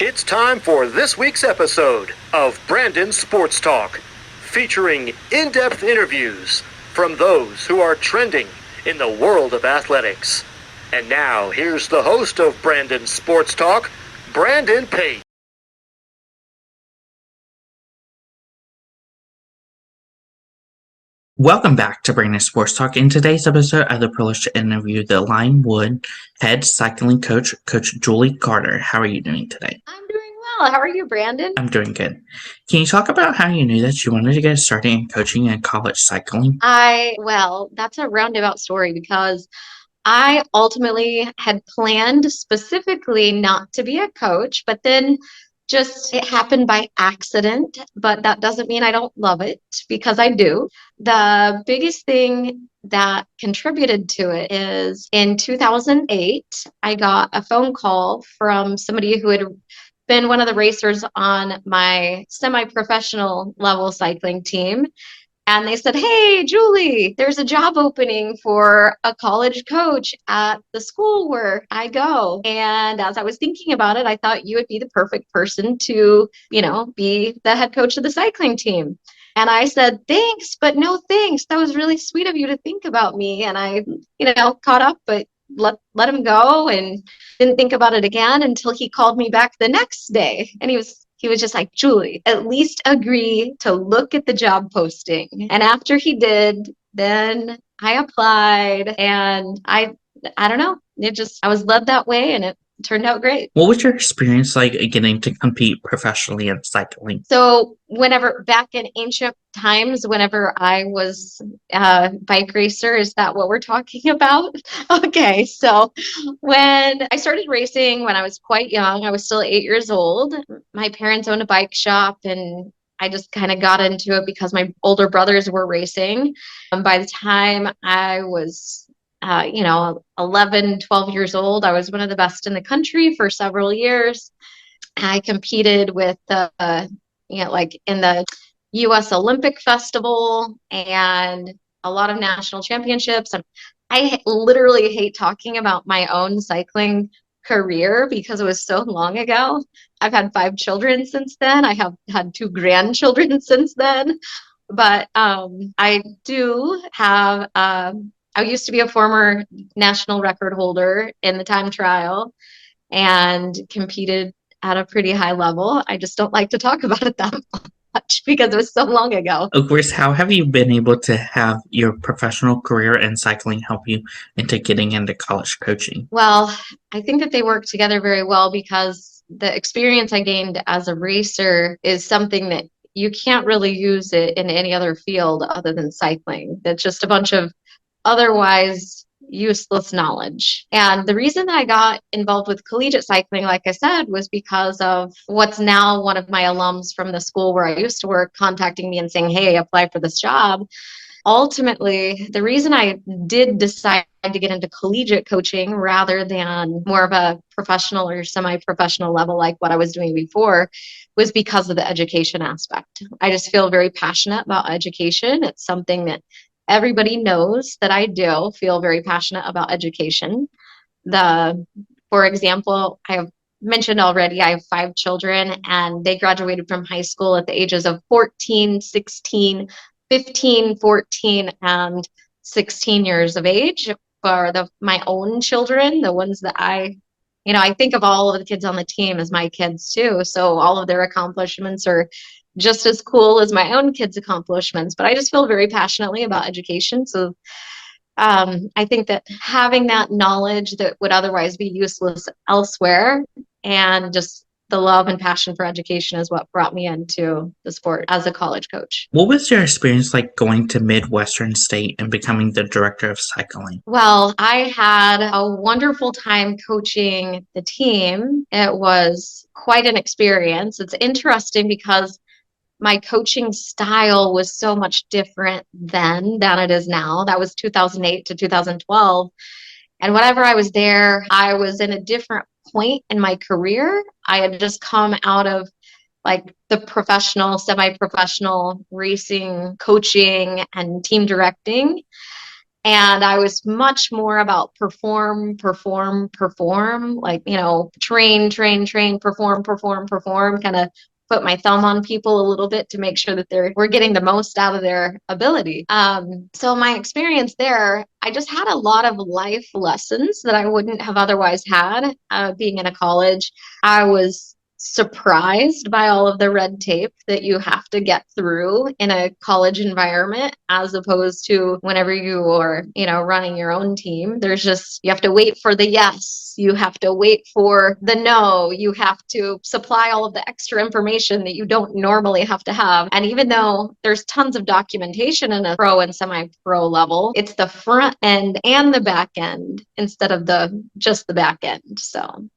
It's time for this week's episode of Brandon Sports Talk, featuring in-depth interviews from those who are trending in the world of athletics. And now, here's the host of Brandon Sports Talk, Brandon Pate. Welcome back to Brandon Sports Talk. In today's episode, I have the privilege to interview the Lindenwood head cycling coach, Coach Julie Carter. How are you doing today? I'm doing well. How are you, Brandon? I'm doing good. Can you talk about how you knew that you wanted to get started in coaching and college cycling? That's a roundabout story because I ultimately had planned specifically not to be a coach, but then just it happened by accident. But that doesn't mean I don't love it because I do. The biggest thing that contributed to it is in 2008, I got a phone call from somebody who had been one of the racers on my semi-professional level cycling team. And they said, "Hey, Julie, there's a job opening for a college coach at the school where I go." And as I was thinking about it, I thought you would be the perfect person to, be the head coach of the cycling team. And I said, "Thanks, but no thanks. That was really sweet of you to think about me." And I, caught up, but let him go and didn't think about it again until he called me back the next day. And he was just like, "Julie, at least agree to look at the job posting." And after he did, then I applied and I don't know, I was led that way and it turned out great. What was your experience like getting to compete professionally in cycling? So back in ancient times, whenever I was a bike racer, is that what we're talking about? Okay, so when I started racing when I was quite young, I was still 8 years old. My parents owned a bike shop and I just kind of got into it because my older brothers were racing. By the time I was 11, 12 years old, I was one of the best in the country for several years. I competed with like in the U.S. Olympic Festival and a lot of national championships. And I literally hate talking about my own cycling career because it was so long ago. I've had 5 children since then. I have had 2 grandchildren since then. But I do have, I used to be a former national record holder in the time trial and competed at a pretty high level. I just don't like to talk about it that much because it was so long ago. Of course, how have you been able to have your professional career in cycling help you into getting into college coaching? Well, I think that they work together very well because the experience I gained as a racer is something that you can't really use it in any other field other than cycling. That's just a bunch of otherwise useless knowledge. And the reason that I got involved with collegiate cycling, like I said, was because of what's now one of my alums from the school where I used to work contacting me and saying, "Hey, apply for this job." Ultimately, the reason I did decide to get into collegiate coaching rather than more of a professional or semi-professional level like what I was doing before was because of the education aspect. I just feel very passionate about education. It's something that everybody knows that I do feel very passionate about education. For example, I have mentioned already, I have 5 children and they graduated from high school at the ages of 14, 16, 15, 14, and 16 years of age. For my own children, the ones that I think of all of the kids on the team as my kids too. So all of their accomplishments are just as cool as my own kids' accomplishments. But I just feel very passionately about education. So I think that having that knowledge that would otherwise be useless elsewhere and just the love and passion for education is what brought me into the sport as a college coach. What was your experience like going to Midwestern State and becoming the director of cycling? Well, I had a wonderful time coaching the team. It was quite an experience. It's interesting because my coaching style was so much different then than it is now. That was 2008 to 2012. And whenever I was there, I was in a different point in my career. I had just come out of like the professional, semi-professional racing, coaching, and team directing. And I was much more about perform, like, train, perform, kind of put my thumb on people a little bit to make sure that we're getting the most out of their ability. So my experience there, I just had a lot of life lessons that I wouldn't have otherwise had being in a college. I was surprised by all of the red tape that you have to get through in a college environment, as opposed to whenever you are, running your own team. You have to wait for the yes, you have to wait for the no, you have to supply all of the extra information that you don't normally have to have. And even though there's tons of documentation in a pro and semi-pro level, it's the front end and the back end instead of just the back end. So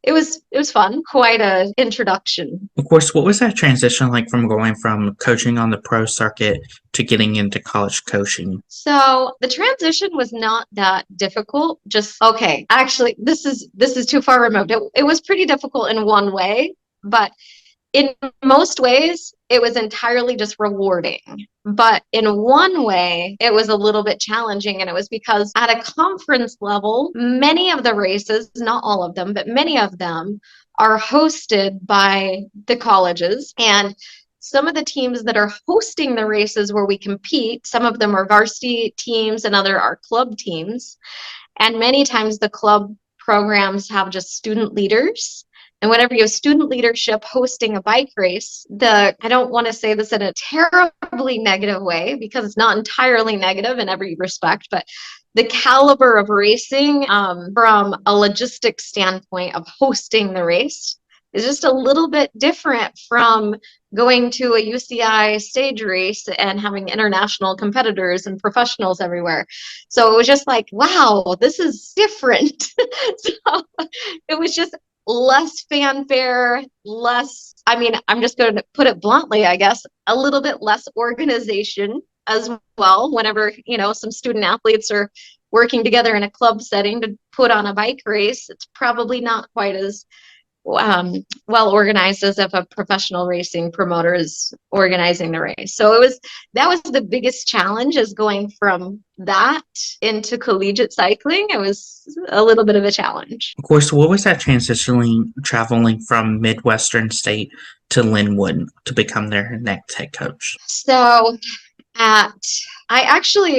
it was fun, quite an introduction. Of course, what was that transition like from going from coaching on the pro circuit to getting into college coaching? So the transition was not that difficult. Actually, this is too far removed. It was pretty difficult in one way, but in most ways, it was entirely just rewarding. But in one way, it was a little bit challenging. And it was because at a conference level, many of the races, not all of them, but many of them are hosted by the colleges. And some of the teams that are hosting the races where we compete, some of them are varsity teams and other are club teams. And many times the club programs have just student leaders. And whenever you have student leadership hosting a bike race, I don't want to say this in a terribly negative way, because it's not entirely negative in every respect, but the caliber of racing from a logistics standpoint of hosting the race is just a little bit different from going to a UCI stage race and having international competitors and professionals everywhere. So it was just like, wow, this is different. So it was just less fanfare, I'm just going to put it bluntly, I guess, a little bit less organization as well. Whenever, some student athletes are working together in a club setting to put on a bike race, it's probably not quite as well organized as if a professional racing promoter is organizing the race. So that was the biggest challenge, is going from that into collegiate cycling. It was a little bit of a challenge. Of course, what was that traveling from Midwestern State to Lindenwood to become their next head coach? So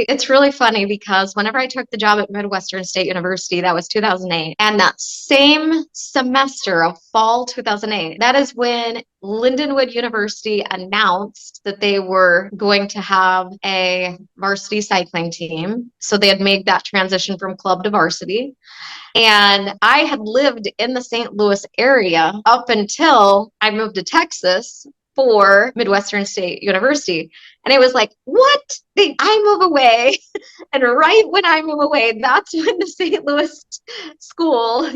it's really funny, because whenever I took the job at Midwestern State University, that was 2008. And that same semester of fall 2008, that is when Lindenwood University announced that they were going to have a varsity cycling team. So they had made that transition from club to varsity. And I had lived in the St. Louis area up until I moved to Texas for Midwestern State University. And it was like, what? I move away. And right when I move away, that's when the St. Louis school,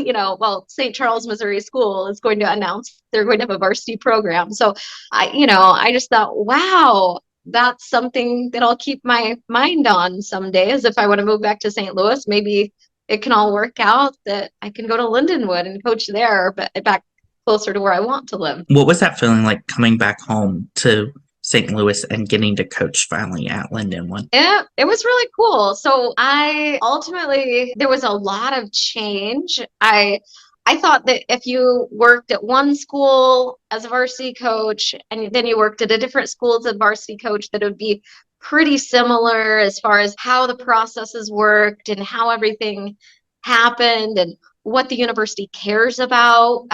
St. Charles, Missouri school is going to announce they're going to have a varsity program. So I just thought, wow, that's something that I'll keep my mind on some days. If I want to move back to St. Louis, maybe it can all work out that I can go to Lindenwood and coach there, but back closer to where I want to live. What was that feeling like, coming back home to St. Louis and getting to coach finally at Lindenwood? It was really cool. So there was a lot of change. I thought that if you worked at one school as a varsity coach and then you worked at a different school as a varsity coach, that it would be pretty similar as far as how the processes worked and how everything happened and what the university cares about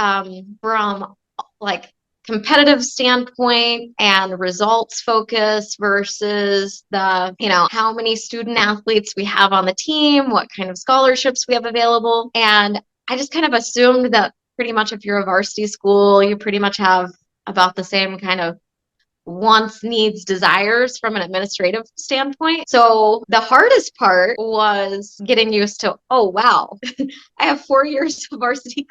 from like competitive standpoint and results focus versus the, how many student athletes we have on the team, what kind of scholarships we have available. And I just kind of assumed that pretty much if you're a varsity school, you pretty much have about the same kind of wants, needs, desires from an administrative standpoint. So the hardest part was getting used to, oh, wow, I have 4 years of varsity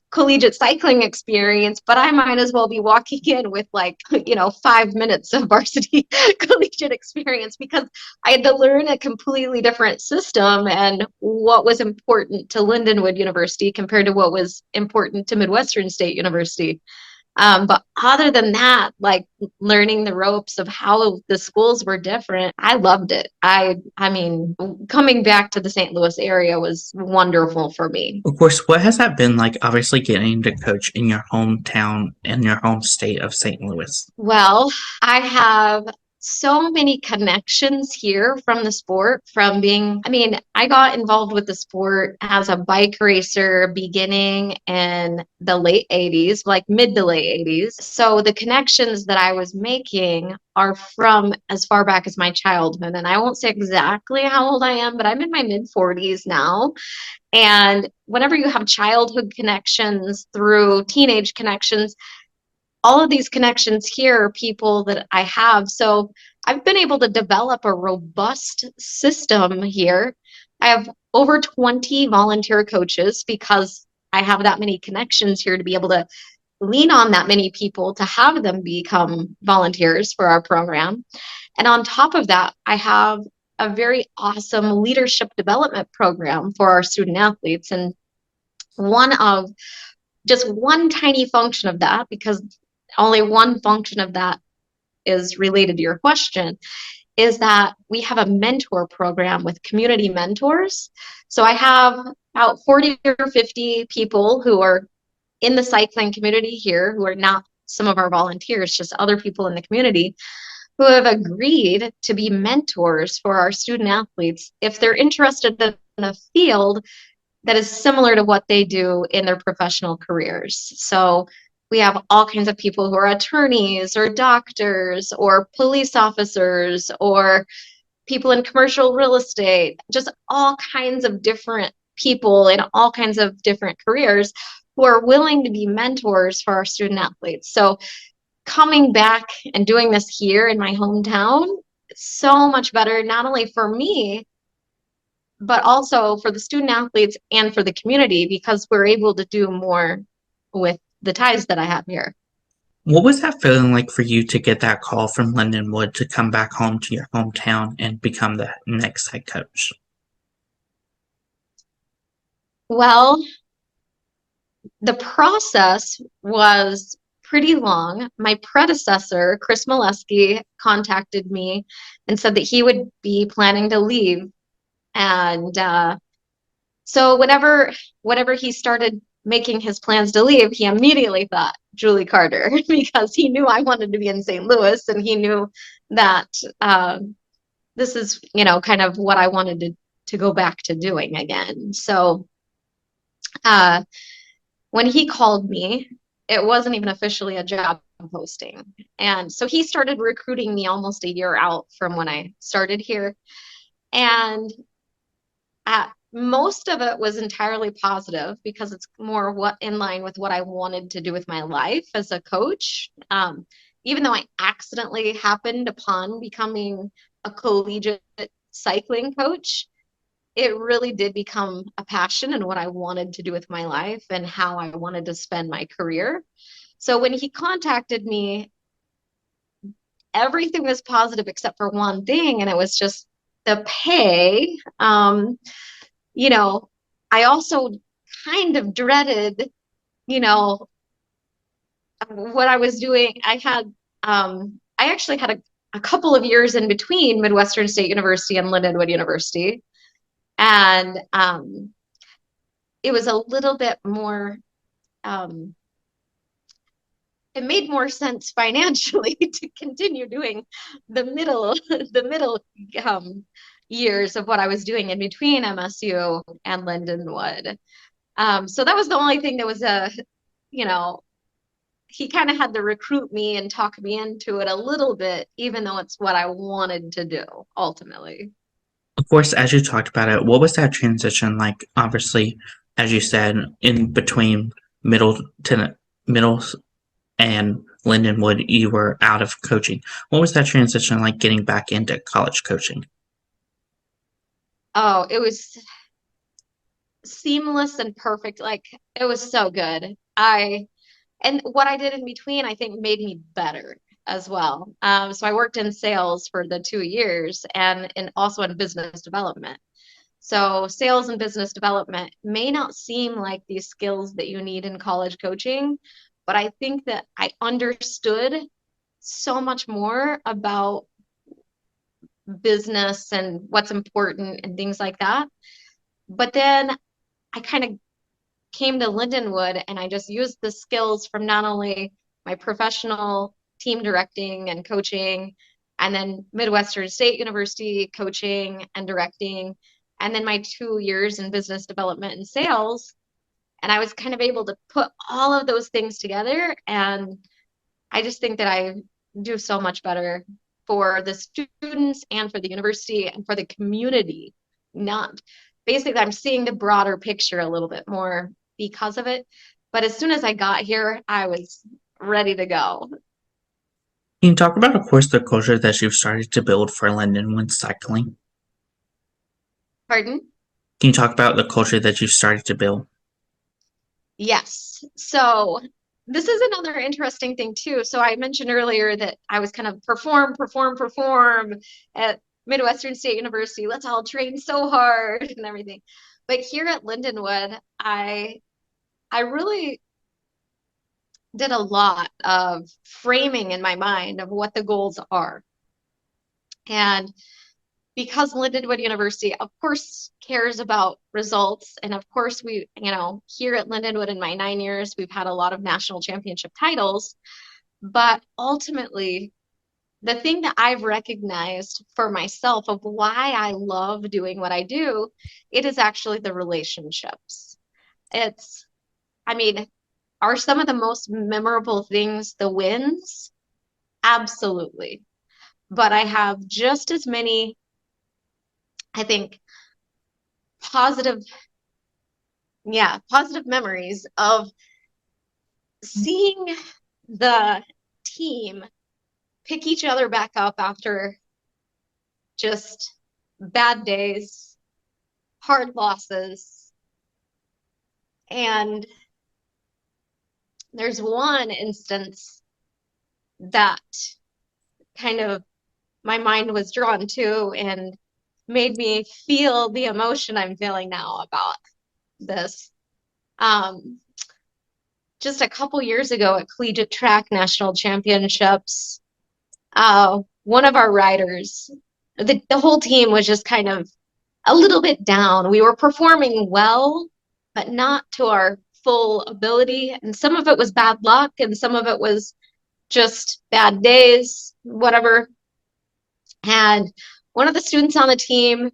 collegiate cycling experience, but I might as well be walking in with 5 minutes of varsity collegiate experience, because I had to learn a completely different system and what was important to Lindenwood University compared to what was important to Midwestern State University. But other than that, like learning the ropes of how the schools were different, I loved it. I mean, coming back to the St. Louis area was wonderful for me. Of course, what has that been like, obviously getting to coach in your hometown, in your home state of St. Louis? Well, I have so many connections here from the sport, from being, I mean, I got involved with the sport as a bike racer beginning in the late 80s, like mid to late 80s. So the connections that I was making are from as far back as my childhood. And I won't say exactly how old I am, but I'm in my mid 40s now. And whenever you have childhood connections through teenage connections, all of these connections here are people that I have. So I've been able to develop a robust system here. I have over 20 volunteer coaches because I have that many connections here to be able to lean on that many people to have them become volunteers for our program. And on top of that, I have a very awesome leadership development program for our student athletes. And one of just one tiny function of that, because only one function of that is related to your question, is that we have a mentor program with community mentors. So I have about 40 or 50 people who are in the cycling community here who are not some of our volunteers, just other people in the community who have agreed to be mentors for our student athletes if they're interested in a field that is similar to what they do in their professional careers. So we have all kinds of people who are attorneys or doctors or police officers or people in commercial real estate, just all kinds of different people in all kinds of different careers who are willing to be mentors for our student athletes. So coming back and doing this here in my hometown, so much better, not only for me, but also for the student athletes and for the community because we're able to do more with the ties that I have here. What was that feeling like for you to get that call from Lindenwood to come back home to your hometown and become the next head coach? Well, the process was pretty long. My predecessor, Chris Molesky, contacted me and said that he would be planning to leave. And so whenever he started making his plans to leave, he immediately thought Julie Carter because he knew I wanted to be in St. Louis and he knew that this is, kind of what I wanted to go back to doing again. So uh, when he called me, it wasn't even officially a job posting. And so he started recruiting me almost a year out from when I started here. And most of it was entirely positive because it's more what in line with what I wanted to do with my life as a coach. Even though I accidentally happened upon becoming a collegiate cycling coach, it really did become a passion and what I wanted to do with my life and how I wanted to spend my career. So when he contacted me, everything was positive except for one thing, and it was just the pay. I also kind of dreaded, you know, what I was doing. I actually had a couple of years in between Midwestern State University and Lindenwood University. And it was a little bit more, it made more sense financially to continue doing the middle years of what I was doing in between MSU and Lindenwood. So that was the only thing that was he kind of had to recruit me and talk me into it a little bit, even though it's what I wanted to do ultimately. Of course, as you talked about it, what was that transition like? Obviously, as you said, in between middle to middle and Lindenwood, you were out of coaching. What was that transition like getting back into college coaching? Oh, it was seamless and perfect. Like it was so good. And what I did in between, I think made me better as well. So I worked in sales for the 2 years and also in business development. So sales and business development may not seem like these skills that you need in college coaching, but I think that I understood so much more about business and what's important and things like that. But then I kind of came to Lindenwood and I just used the skills from not only my professional team directing and coaching, and then Midwestern State University coaching and directing, and then my 2 years in business development and sales. And I was kind of able to put all of those things together. And I just think that I do so much better for the students and for the university and for the community. Not basically, I'm seeing the broader picture a little bit more because of it. But as soon as I got here, I was ready to go. Can you talk about, of course, the culture that you've started to build for Lindenwood cycling? Pardon? Can you talk about the culture that you've started to build? Yes. So this is another interesting thing too. So I mentioned earlier that I was kind of perform at Midwestern State University. Let's all train so hard and everything. But here at Lindenwood, I really did a lot of framing in my mind of what the goals are. And because Lindenwood University, of course, cares about results. And of course, we, here at Lindenwood in my 9 years, we've had a lot of national championship titles. But ultimately, the thing that I've recognized for myself of why I love doing what I do, it is actually the relationships. It's, I mean, are some of the most memorable things the wins? Absolutely. But I have just as many, I think, positive memories of seeing the team pick each other back up after just bad days, hard losses. And there's one instance that kind of my mind was drawn to and made me feel the emotion I'm feeling now about this. Just a couple years ago at Collegiate Track National Championships, one of our riders, the whole team was just kind of a little bit down. We were performing well, but not to our full ability. And some of it was bad luck, and some of it was just bad days, whatever. And one of the students on the team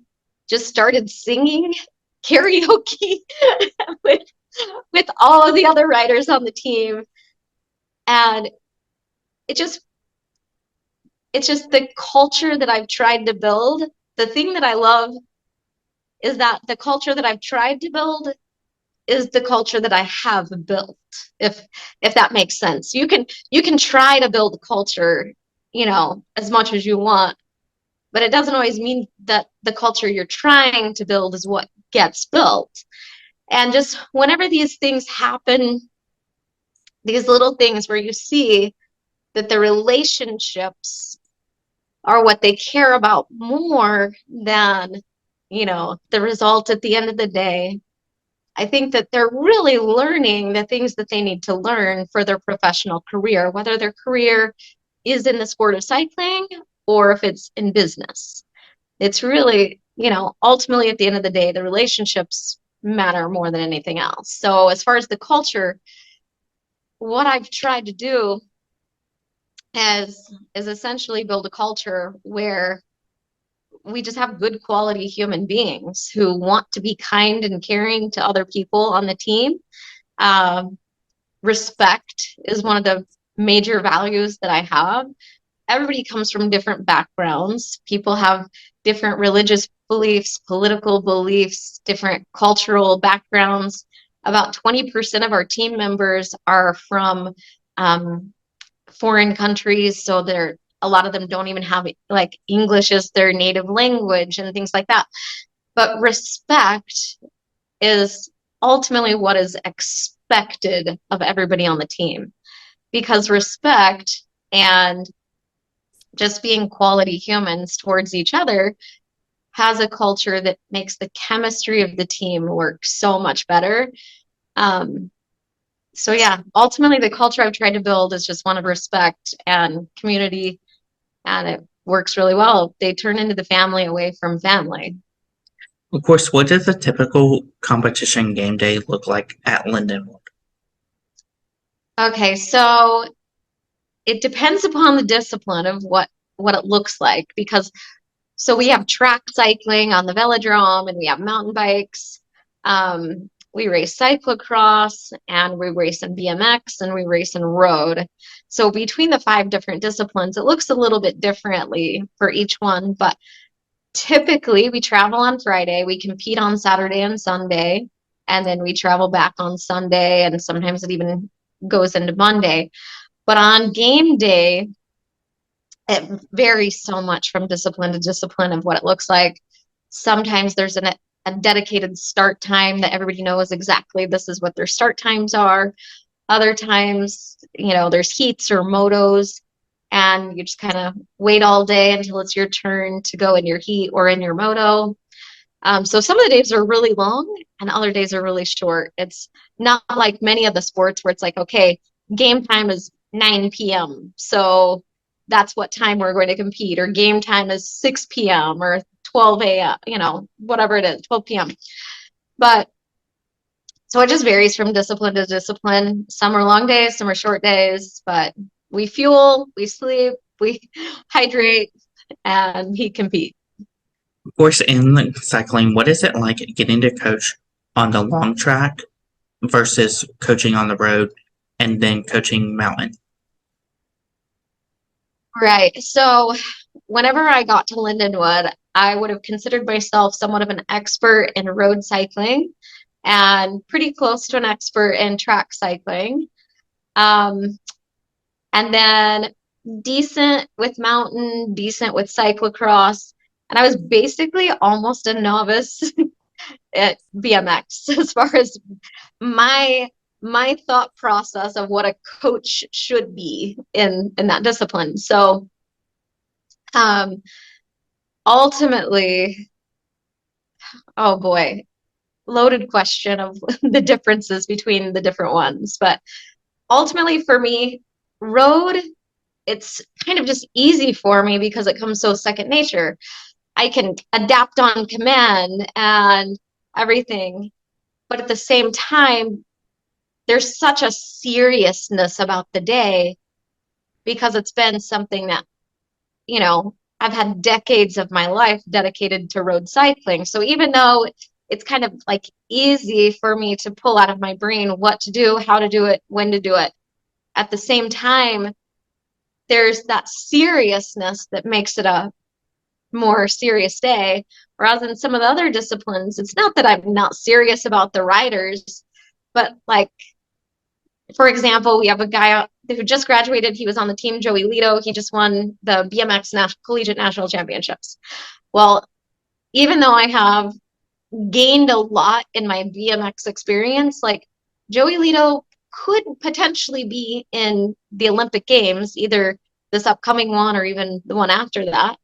just started singing karaoke with, with all of the other riders on the team. And it's just the culture that I've tried to build. The thing that I love is that the culture that I've tried to build is the culture that I have built, if that makes sense. You can try to build a culture, as much as you want, but it doesn't always mean that the culture you're trying to build is what gets built. And just whenever these things happen, these little things where you see that the relationships are what they care about more than, the result at the end of the day, I think that they're really learning the things that they need to learn for their professional career, whether their career is in the sport of cycling or if it's in business. It's really, ultimately at the end of the day, the relationships matter more than anything else. So as far as the culture, what I've tried to do is essentially build a culture where we just have good quality human beings who want to be kind and caring to other people on the team. Respect is one of the major values that I have. Everybody comes from different backgrounds. People have different religious beliefs, political beliefs, different cultural backgrounds. About 20% of our team members are from foreign countries, so a lot of them don't even have like English as their native language and things like that. But respect is ultimately what is expected of everybody on the team, because respect and just being quality humans towards each other has a culture that makes the chemistry of the team work so much better. So yeah, ultimately the culture I've tried to build is just one of respect and community, and it works really well. They turn into the family away from family. Of course, what does a typical competition game day look like at Lindenwood? Okay, so it depends upon the discipline of what it looks like, because so we have track cycling on the velodrome, and we have mountain bikes. We race cyclocross, and we race in BMX, and we race in road. So between the 5 different disciplines, it looks a little bit differently for each one, but typically we travel on Friday, we compete on Saturday and Sunday, and then we travel back on Sunday, and sometimes it even goes into Monday. But on game day, it varies so much from discipline to discipline of what it looks like. Sometimes there's a dedicated start time that everybody knows exactly this is what their start times are. Other times, there's heats or motos, and you just kind of wait all day until it's your turn to go in your heat or in your moto. So some of the days are really long and other days are really short. It's not like many of the sports where it's like, okay, game time is 9 p.m. So that's what time we're going to compete, or game time is 6 p.m. or 12 a.m., whatever it is, 12 p.m. But so it just varies from discipline to discipline. Some are long days, some are short days, but we fuel, we sleep, we hydrate, and we compete. Of course, in cycling, what is it like getting to coach on the long track versus coaching on the road and then coaching mountain? Right. So whenever I got to Lindenwood, I would have considered myself somewhat of an expert in road cycling and pretty close to an expert in track cycling. Um, and then decent with mountain, decent with cyclocross. And I was basically almost a novice at BMX as far as my thought process of what a coach should be in that discipline. So um ultimately, oh boy, loaded question of the differences between the different ones. But ultimately for me, road, it's kind of just easy for me because it comes so second nature. I can adapt on command and everything. But at the same time, there's such a seriousness about the day because it's been something that, I've had decades of my life dedicated to road cycling. So even though it's kind of like easy for me to pull out of my brain what to do, how to do it, when to do it, at the same time, there's that seriousness that makes it a more serious day. Whereas in some of the other disciplines, it's not that I'm not serious about the riders, but like, for example, we have a guy who just graduated. He was on the team, Joey Lito. He just won the BMX Collegiate National Championships. Well, even though I have gained a lot in my BMX experience, like Joey Lito could potentially be in the Olympic Games, either this upcoming one or even the one after that.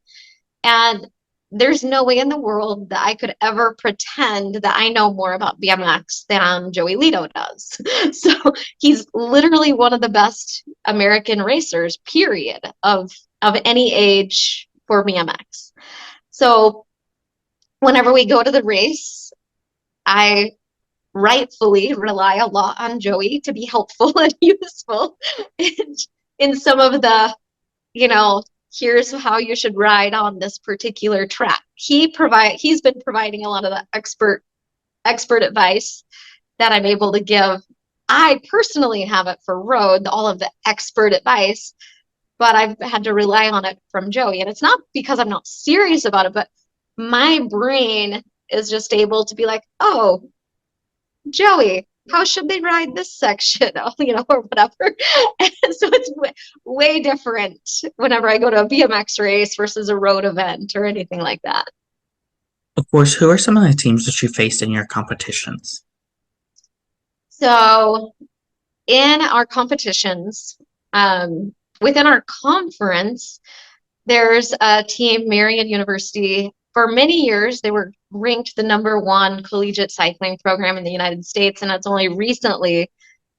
And there's no way in the world that I could ever pretend that I know more about BMX than Joey Lito does. So he's literally one of the best American racers, period, of any age for BMX. So whenever we go to the race, I rightfully rely a lot on Joey to be helpful and useful in some of the, here's how you should ride on this particular track. He's been providing a lot of the expert advice that I'm able to give. I personally have it for road, all of the expert advice, but I've had to rely on it from Joey. And it's not because I'm not serious about it, but my brain is just able to be like, oh, Joey, how should they ride this section? Or whatever. And so it's way different whenever I go to a BMX race versus a road event or anything like that. Of course, who are some of the teams that you faced in your competitions? So in our competitions, within our conference, there's a team, Marian University. For many years, they were ranked the #1 collegiate cycling program in the United States, and it's only recently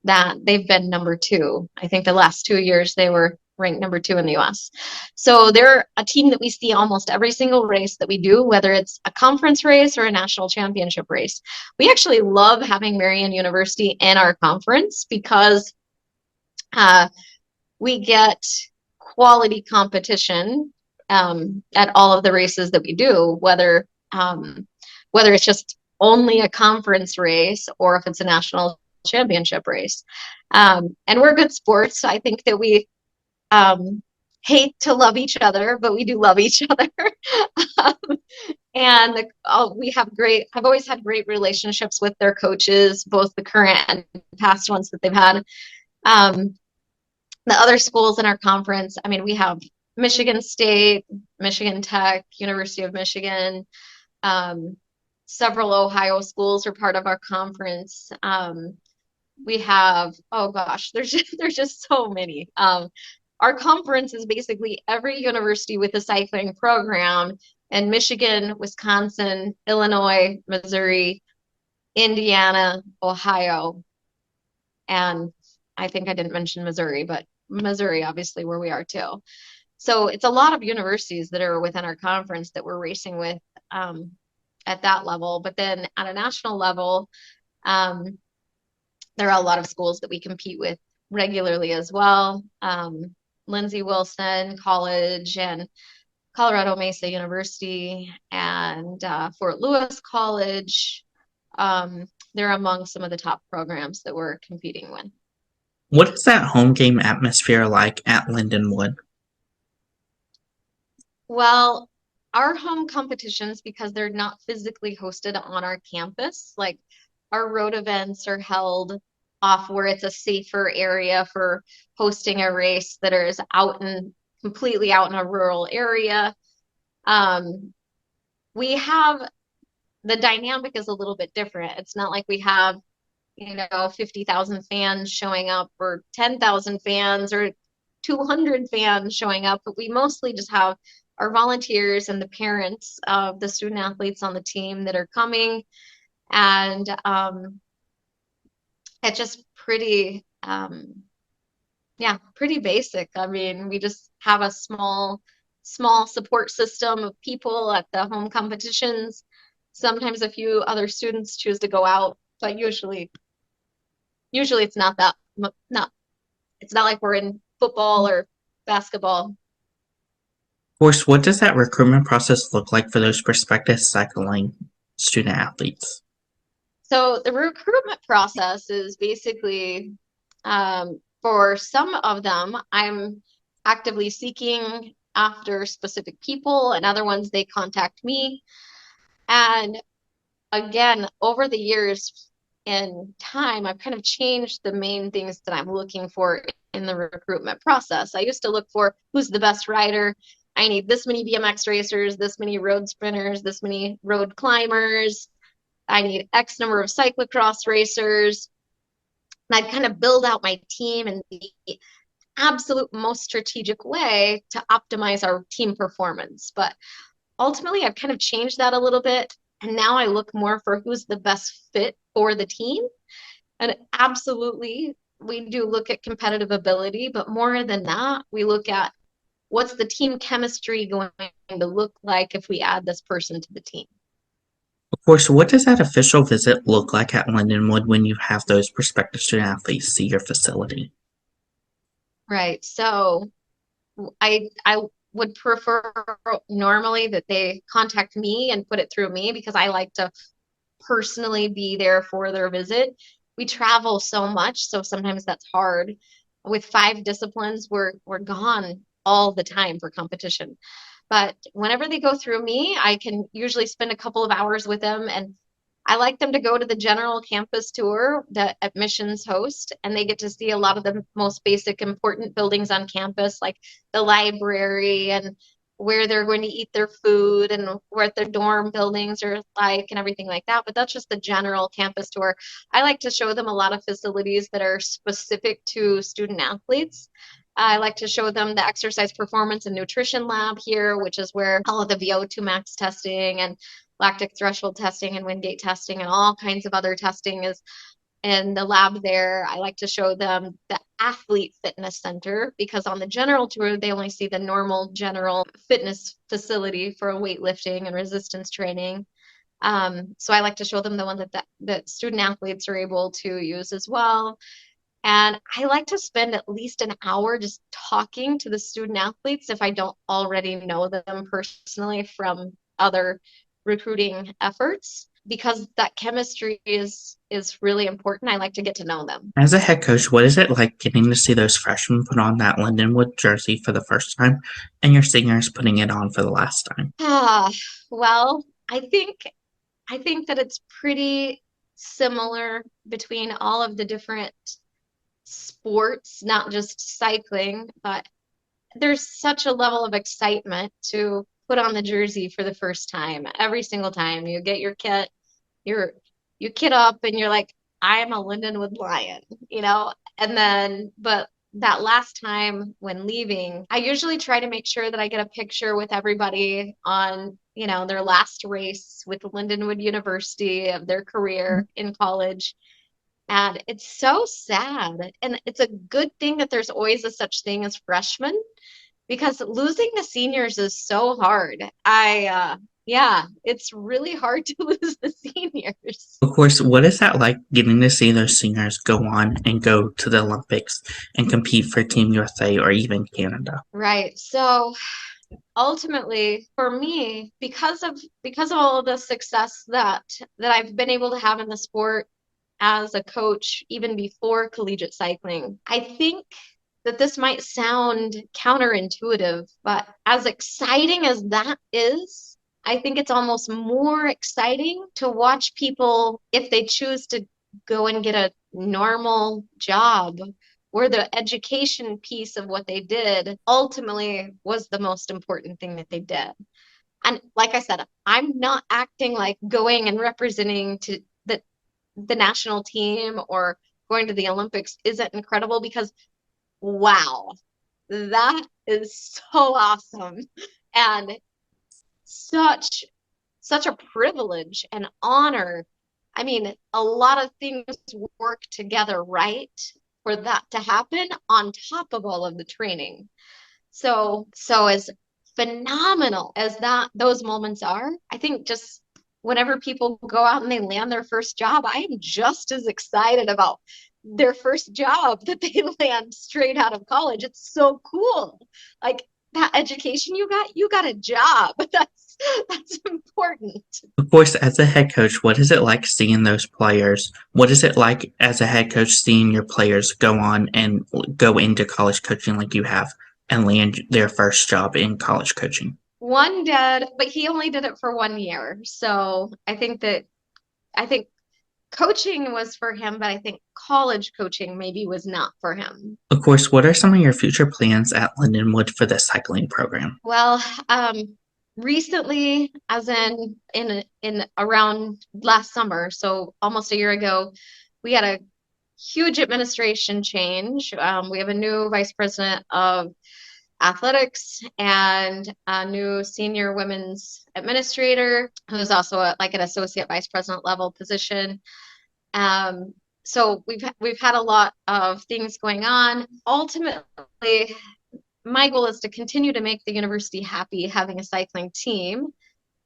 that they've been number 2. I think the last 2 years they were ranked number 2 in the US. So they're a team that we see almost every single race that we do, whether it's a conference race or a national championship race. We actually love having Marian University in our conference because we get quality competition at all of the races that we do, whether it's just only a conference race or if it's a national championship race. And we're good sports. So I think that we hate to love each other, but we do love each other. And I've always had great relationships with their coaches, both the current and past ones that they've had. The other schools in our conference, I mean, we have Michigan State, Michigan Tech, University of Michigan, several Ohio schools are part of our conference. We have, oh gosh, there's just so many. Our conference is basically every university with a cycling program in Michigan, Wisconsin, Illinois, Missouri, Indiana, Ohio, and I think I didn't mention Missouri, but Missouri, obviously, where we are too. So it's a lot of universities that are within our conference that we're racing with at that level. But then at a national level, there are a lot of schools that we compete with regularly as well. Lindsey Wilson College and Colorado Mesa University and Fort Lewis College. They're among some of the top programs that we're competing with. What is that home game atmosphere like at Lindenwood? Well, our home competitions, because they're not physically hosted on our campus, like our road events are held off where it's a safer area for hosting a race that is completely out in a rural area. We have, the dynamic is a little bit different. It's not like we have 50,000 fans showing up or 10,000 fans or 200 fans showing up, but we mostly just have our volunteers and the parents of the student athletes on the team that are coming. And it's just pretty basic. I mean, we just have a small support system of people at the home competitions. Sometimes a few other students choose to go out, but usually it's not it's not like we're in football or basketball. Of course, what does that recruitment process look like for those prospective cycling student athletes? So the recruitment process is basically, for some of them, I'm actively seeking after specific people, and other ones, they contact me. And again, over the years in time, I've kind of changed the main things that I'm looking for in the recruitment process. I used to look for who's the best rider. I need this many BMX racers, this many road sprinters, this many road climbers. I need X number of cyclocross racers. And I'd kind of build out my team in the absolute most strategic way to optimize our team performance. But ultimately, I've kind of changed that a little bit. And now I look more for who's the best fit for the team. And absolutely, we do look at competitive ability, but more than that, we look at what's the team chemistry going to look like if we add this person to the team. Of course, what does that official visit look like at Lindenwood when you have those prospective student athletes see your facility? Right. So I would prefer normally that they contact me and put it through me because I like to personally be there for their visit. We travel so much, so sometimes that's hard. With 5 disciplines, we're gone all the time for competition. But whenever they go through me, I can usually spend a couple of hours with them, and I like them to go to the general campus tour that admissions host, and they get to see a lot of the most basic important buildings on campus, like the library and where they're going to eat their food and what their dorm buildings are like and everything like that. But that's just the general campus tour. I like to show them a lot of facilities that are specific to student athletes. I like to show them the exercise performance and nutrition lab here, which is where all of the VO2 max testing and lactic threshold testing and Wingate testing and all kinds of other testing is in the lab there. I like to show them the athlete fitness center because on the general tour, they only see the normal general fitness facility for weightlifting and resistance training. So I like to show them the one that student athletes are able to use as well. And I like to spend at least an hour just talking to the student athletes if I don't already know them personally from other recruiting efforts, because that chemistry is really important. I like to get to know them. As a head coach, what is it like getting to see those freshmen put on that Lindenwood jersey for the first time and your seniors putting it on for the last time? Well, I think that it's pretty similar between all of the different sports, not just cycling, but there's such a level of excitement to put on the jersey for the first time. Every single time you get your kit, you're you kit up and you're like, I'm a Lindenwood Lion, you know? And then, but that last time when leaving, I usually try to make sure that I get a picture with everybody on, their last race with Lindenwood University of their career in college. And it's so sad. And it's a good thing that there's always a such thing as freshmen because losing the seniors is so hard. Yeah, it's really hard to lose the seniors. Of course, what is that like getting to see those seniors go on and go to the Olympics and compete for Team USA or even Canada? Right. So ultimately for me, because of all of the success that I've been able to have in the sport as a coach even before collegiate cycling, I think that this might sound counterintuitive, but as exciting as that is, I think it's almost more exciting to watch people if they choose to go and get a normal job where the education piece of what they did ultimately was the most important thing that they did. And like I said, I'm not acting like going and representing to the national team or going to the Olympics isn't incredible because wow, that is so awesome and such such a privilege and honor. I mean, a lot of things work together right for that to happen on top of all of the training. So as phenomenal as that those moments are, I think just whenever people go out and they land their first job, I am just as excited about their first job that they land straight out of college. It's so cool. Like that education you got a job. That's important. Of course, as a head coach, what is it like seeing those players? What is it like as a head coach seeing your players go on and go into college coaching like you have and land their first job in college coaching? One did, but he only did it for 1 year. So I think coaching was for him, but I think college coaching maybe was not for him. Of course, what are some of your future plans at Lindenwood for the cycling program? Well, recently, as in around last summer, so almost a year ago, we had a huge administration change. We have a new vice president of athletics and a new senior women's administrator who's also like an associate vice president level position. So we've had a lot of things going on. Ultimately, my goal is to continue to make the university happy having a cycling team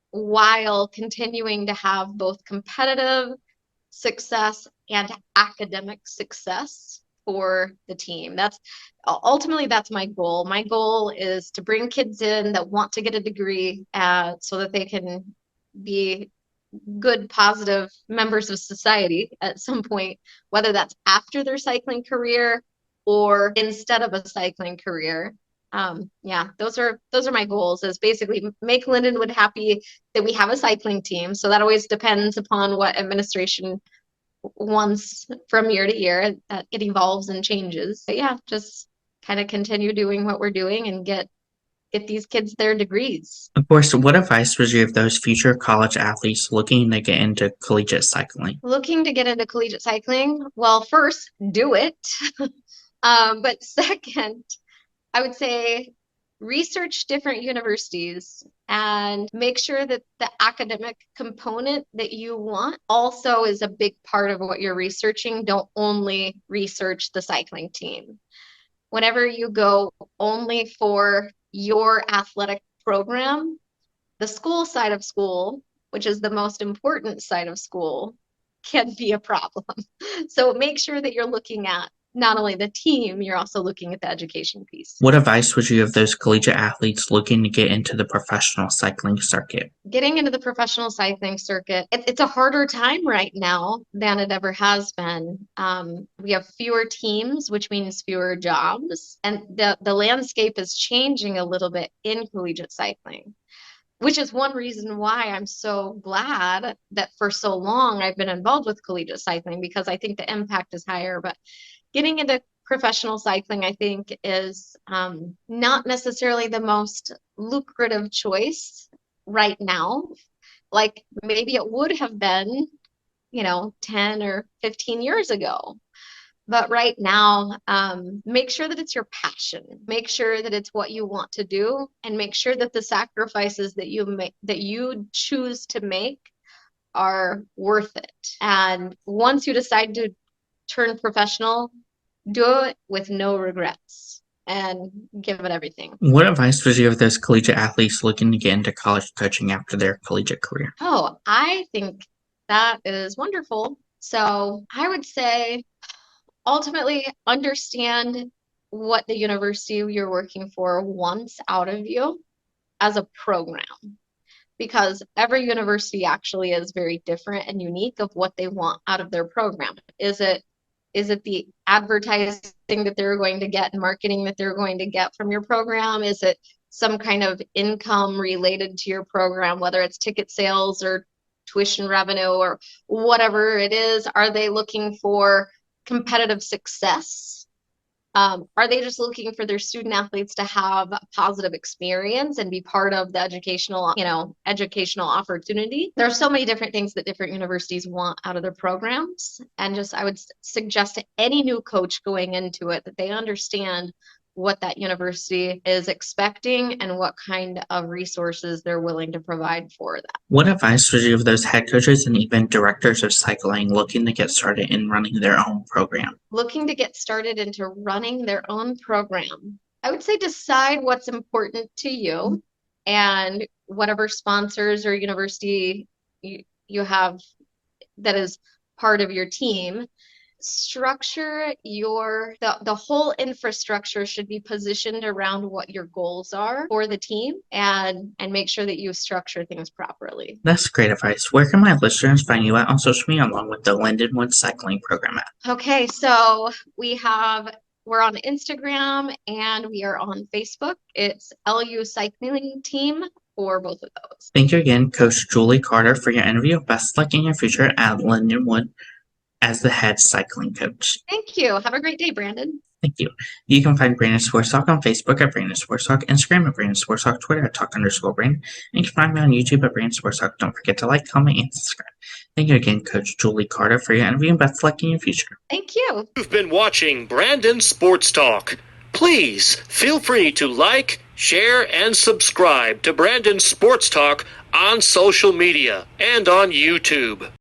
while continuing to have both competitive success and academic success for the team. That's my goal. My goal is to bring kids in that want to get a degree so that they can be good, positive members of society at some point, whether that's after their cycling career or instead of a cycling career. Yeah, those are my goals, is basically make Lindenwood happy that we have a cycling team. So that always depends upon what administration wants from year to year. It evolves and changes. But yeah, just kind of continue doing what we're doing and get these kids their degrees. Of course, what advice would you give those future college athletes looking to get into collegiate cycling? Looking to get into collegiate cycling, well, first, do it. But second, I would say research different universities and make sure that the academic component that you want also is a big part of what you're researching. Don't only research the cycling team. Whenever you go only for your athletic program, the school side of school, which is the most important side of school, can be a problem. So make sure that you're looking at not only the team, you're also looking at the education piece. What advice would you give those collegiate athletes looking to get into the professional cycling circuit? Getting into the professional cycling circuit, it's a harder time right now than it ever has been. We have fewer teams, which means fewer jobs, and the landscape is changing a little bit in collegiate cycling, which is one reason why I'm so glad that for so long I've been involved with collegiate cycling, because I think the impact is higher. But getting into professional cycling, I think, is not necessarily the most lucrative choice right now. Like maybe it would have been, 10 or 15 years ago. But right now, make sure that it's your passion. Make sure that it's what you want to do, and make sure that the sacrifices that you choose to make are worth it. And once you decide to turn professional, do it with no regrets and give it everything. What advice would you give those collegiate athletes looking to get into college coaching after their collegiate career? Oh, I think that is wonderful. So I would say ultimately understand what the university you're working for wants out of you as a program, because every university actually is very different and unique of what they want out of their program. Is it the advertising that they're going to get and marketing that they're going to get from your program? Is it some kind of income related to your program, whether it's ticket sales or tuition revenue or whatever it is? Are they looking for competitive success? Are they just looking for their student athletes to have a positive experience and be part of the educational opportunity? There are so many different things that different universities want out of their programs. And I would suggest to any new coach going into it that they understand what that university is expecting and what kind of resources they're willing to provide for that. What advice would you give those head coaches and even directors of cycling looking to get started in running their own program? Looking to get started into running their own program, I would say decide what's important to you and whatever sponsors or university you have that is part of your team. Structure the whole infrastructure should be positioned around what your goals are for the team, and make sure that you structure things properly. That's great advice. Where can my listeners find you at on social media along with the Lindenwood cycling program at? Okay, so we're on Instagram and we are on Facebook. It's LU Cycling Team for both of those. Thank you again, Coach Julie Carter, for your interview. Best luck in your future at Lindenwood as the head cycling coach. Thank you. Have a great day, Brandon. Thank you. You can find Brandon Sports Talk on Facebook at Brandon Sports Talk, Instagram at Brandon Sports Talk, Twitter at Talk_Brandon, and you can find me on YouTube at Brandon Sports Talk. Don't forget to like, comment, and subscribe. Thank you again, Coach Julie Carter, for your interview, and best luck in your future. Thank you. You've been watching Brandon Sports Talk. Please feel free to like, share, and subscribe to Brandon Sports Talk on social media and on YouTube.